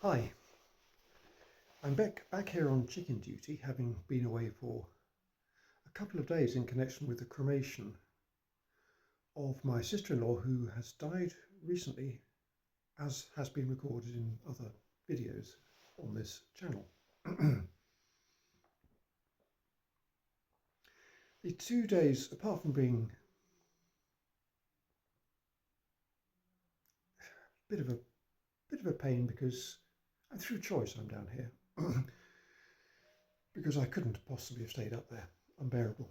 Hi, I'm back here on chicken duty, having been away for a couple of days in connection with the cremation of my sister-in-law who has died recently, as has been recorded in other videos on this channel. The 2 days, apart from being a bit of a pain because through choice I'm down here, because I couldn't possibly have stayed up there, unbearable.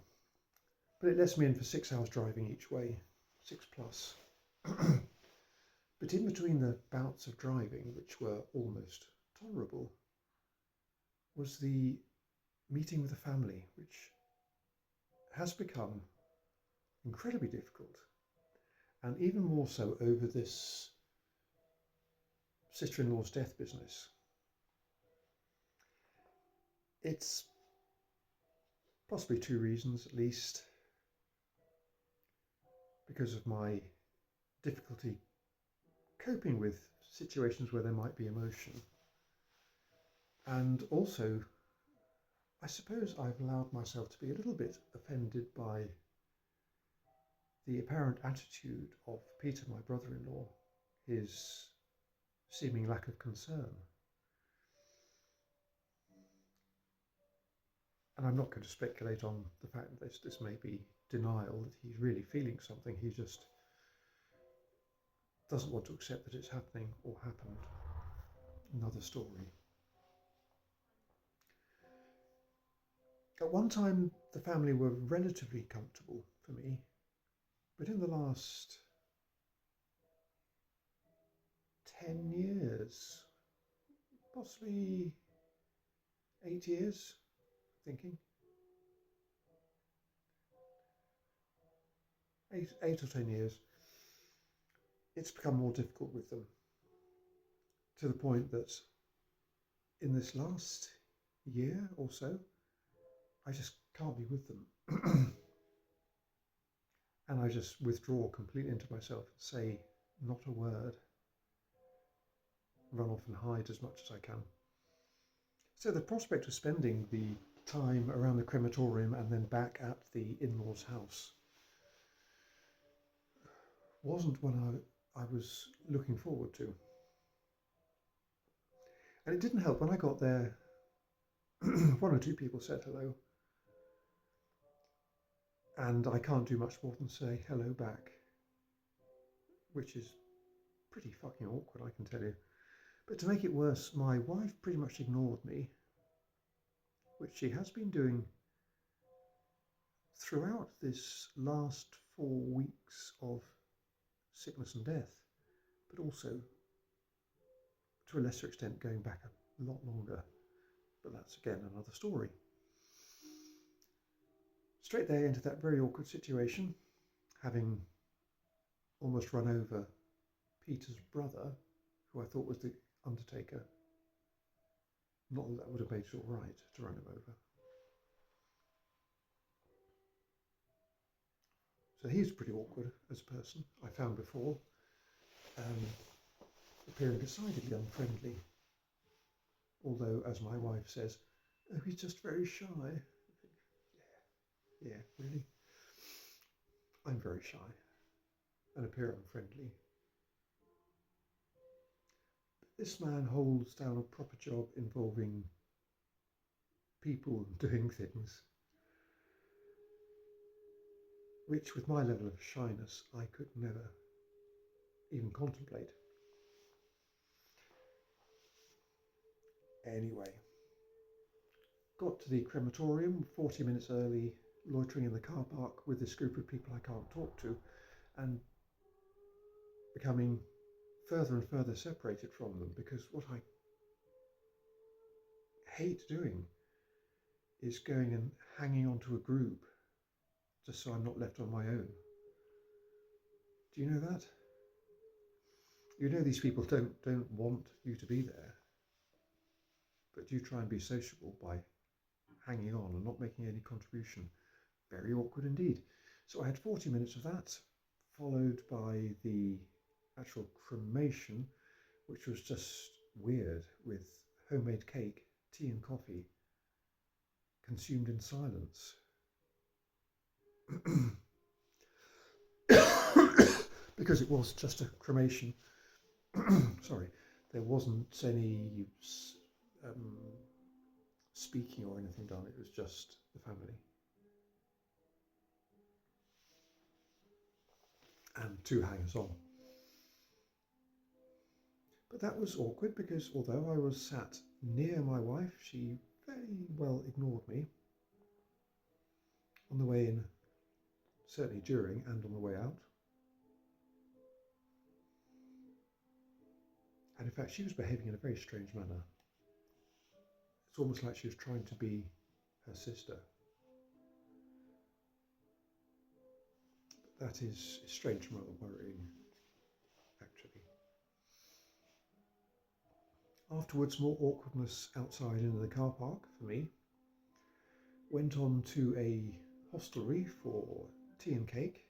But it lets me in for 6 hours driving each way, 6 plus. But in between the bouts of driving, which were almost tolerable, was the meeting with the family, which has become incredibly difficult, and even more so over this sister-in-law's death business. It's possibly two reasons, at least, because of my difficulty coping with situations where there might be emotion. And also, I suppose I've allowed myself to be a little bit offended by the apparent attitude of Peter, my brother-in-law, his seeming lack of concern. And I'm not going to speculate on the fact that this may be denial, that he's really feeling something. He just doesn't want to accept that it's happening or happened. Another story. At one time, the family were relatively comfortable for me, but in the last 10 years, possibly 8 years, thinking, eight or 10 years, it's become more difficult with them, to the point that in this last year or so, I just can't be with them. And I just withdraw completely into myself and say not a word, run off and hide as much as I can. So the prospect of spending the time around the crematorium and then back at the in-laws' house wasn't one I was looking forward to. And it didn't help when I got there. One or two people said hello, and I can't do much more than say hello back, which is pretty fucking awkward, I can tell you. But to make it worse, my wife pretty much ignored me, which she has been doing throughout this last 4 weeks of sickness and death, but also to a lesser extent going back a lot longer. But that's again another story. Straight there into that very awkward situation, having almost run over Peter's brother, who I thought was the undertaker. Not that that would have made it all right to run him over. So he's pretty awkward as a person, I found before, appearing decidedly unfriendly. Although, as my wife says, oh, he's just very shy. Yeah, really? I'm very shy and appear unfriendly. But this man holds down a proper job involving people doing things, which with my level of shyness, I could never even contemplate. Anyway, got to the crematorium 40 minutes early, loitering in the car park with this group of people I can't talk to, and becoming further and further separated from them, because what I hate doing is going and hanging onto a group just so I'm not left on my own. Do you know that? You know these people don't want you to be there, but you try and be sociable by hanging on and not making any contribution. Very awkward indeed. So I had 40 minutes of that, followed by the actual cremation, which was just weird with homemade cake, tea and coffee consumed in silence. Because it was just a cremation. Sorry, there wasn't any speaking or anything done, it was just the family. And 2 hangers on. But that was awkward because although I was sat near my wife, she very well ignored me on the way in, certainly during and on the way out. And in fact, she was behaving in a very strange manner. It's almost like she was trying to be her sister. That is strange and rather worrying, actually. Afterwards, more awkwardness outside in the car park for me. Went on to a hostelry for tea and cake.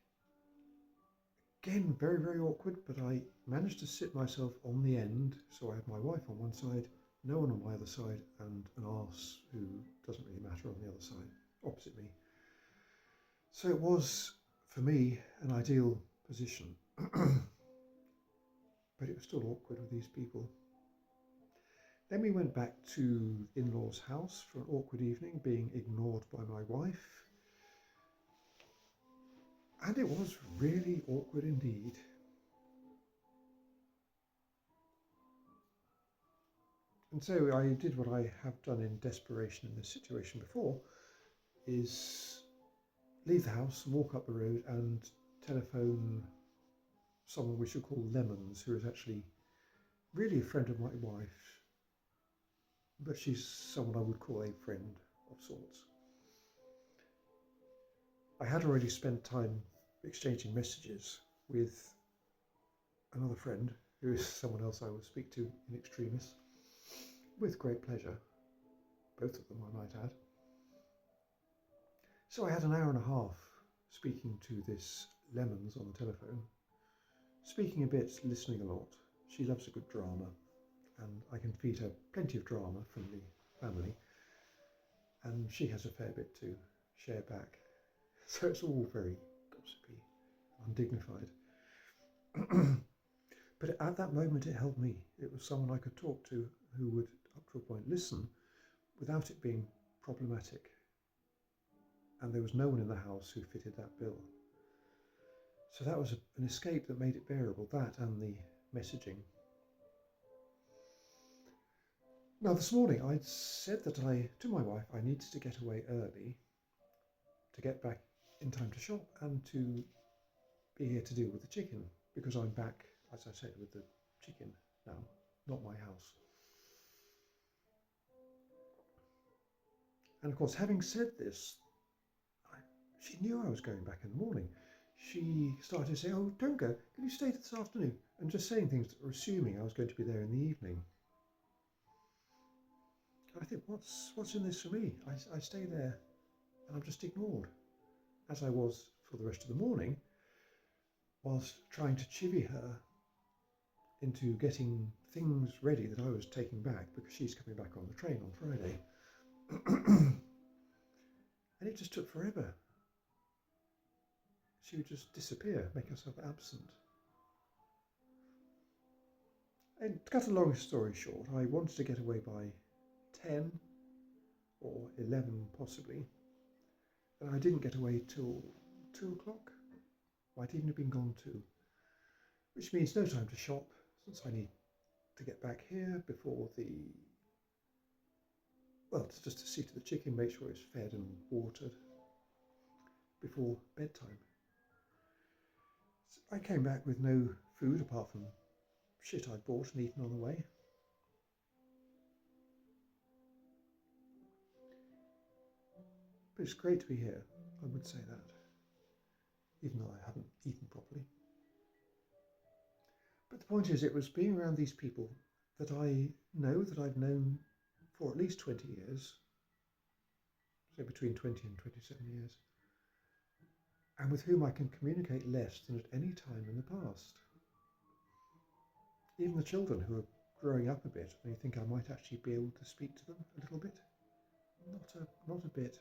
Again, very, very awkward, but I managed to sit myself on the end, so I had my wife on one side, no one on my other side, and an arse who doesn't really matter on the other side, opposite me. So it was, for me, an ideal position. But it was still awkward with these people. Then we went back to in-laws' house for an awkward evening, being ignored by my wife. And it was really awkward indeed. And so I did what I have done in desperation in this situation before, is leave the house, walk up the road and telephone someone we should call Lemons, who is actually really a friend of my wife, but she's someone I would call a friend of sorts. I had already spent time exchanging messages with another friend, who is someone else I will speak to in extremis, with great pleasure, both of them I might add. So I had an hour and a half speaking to this Lemons on the telephone, speaking a bit, listening a lot. She loves a good drama, and I can feed her plenty of drama from the family, and she has a fair bit to share back. So it's all very gossipy, undignified. But at that moment it helped me. It was someone I could talk to who would, up to a point, listen without it being problematic. And there was no one in the house who fitted that bill. So that was an escape that made it bearable, that and the messaging. Now this morning I'd said that to my wife, I needed to get away early to get back in time to shop and to be here to deal with the chicken, because I'm back, as I said, with the chicken now, not my house. And of course, having said this, she knew I was going back in the morning. She started to say, "Oh, don't go, can you stay this afternoon?" And just saying things that were assuming I was going to be there in the evening. And I think, what's in this for me? I stay there and I'm just ignored, as I was for the rest of the morning, whilst trying to chivvy her into getting things ready that I was taking back, because she's coming back on the train on Friday. And it just took forever. She would just disappear, make herself absent. And to cut a long story short, I wanted to get away by 10 or 11 possibly, and I didn't get away till 2 o'clock. Might even have been gone 2, which means no time to shop, since I need to get back here before just to see to the chicken, make sure it's fed and watered before bedtime. So I came back with no food apart from shit I'd bought and eaten on the way. But it's great to be here, I would say that, even though I haven't eaten properly. But the point is, it was being around these people that I know, that I've known for at least 20 years, say between 20 and 27 years, and with whom I can communicate less than at any time in the past. Even the children, who are growing up a bit, and you think I might actually be able to speak to them a little bit. Not a bit,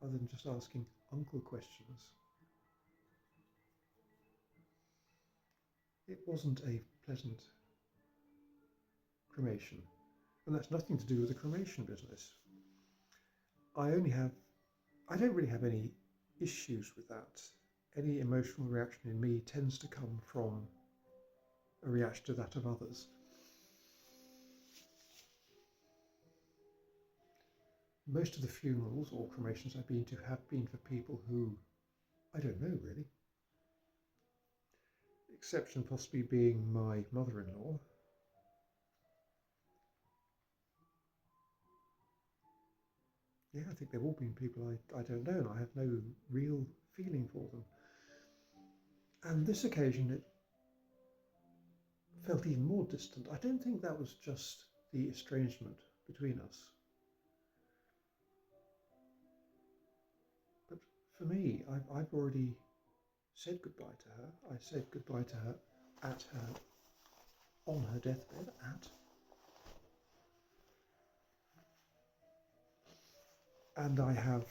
other than just asking uncle questions. It wasn't a pleasant cremation, and that's nothing to do with the cremation business. I don't really have any issues with that. Any emotional reaction in me tends to come from a reaction to that of others. Most of the funerals or cremations I've been to have been for people who, I don't know really. Exception possibly being my mother-in-law. Yeah, I think they've all been people I don't know, and I have no real feeling for them. And this occasion it felt even more distant. I don't think that was just the estrangement between us. But for me, I've already said goodbye to her. I said goodbye to her on her deathbed, and I have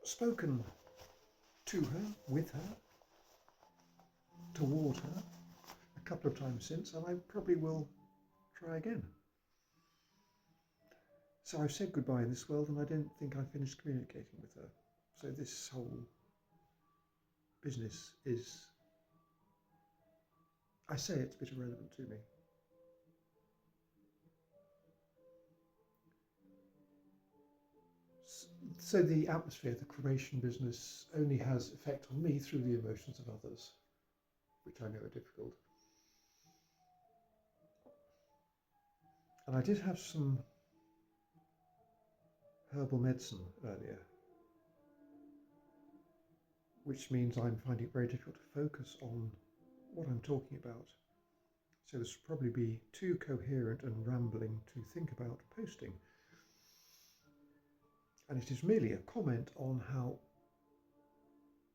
spoken to her, with her, toward her, a couple of times since, and I probably will try again. So I've said goodbye in this world, and I don't think I've finished communicating with her. So this whole business is, I say it's a bit irrelevant to me. So the atmosphere of the cremation business only has effect on me through the emotions of others, which I know are difficult. And I did have some herbal medicine earlier, which means I'm finding it very difficult to focus on what I'm talking about. So this will probably be too coherent and rambling to think about posting. And it is merely a comment on how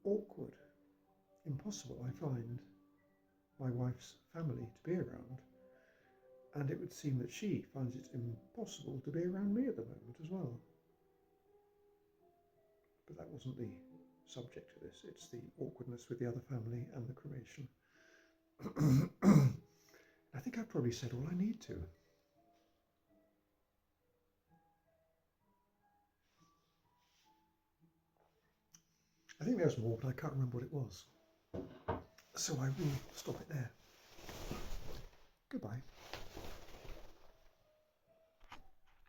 awkward, impossible I find my wife's family to be around. And it would seem that she finds it impossible to be around me at the moment as well. But that wasn't the subject of this. It's the awkwardness with the other family and the cremation. I think I've probably said all I need to. I think there's more, but I can't remember what it was. So I will stop it there. Goodbye.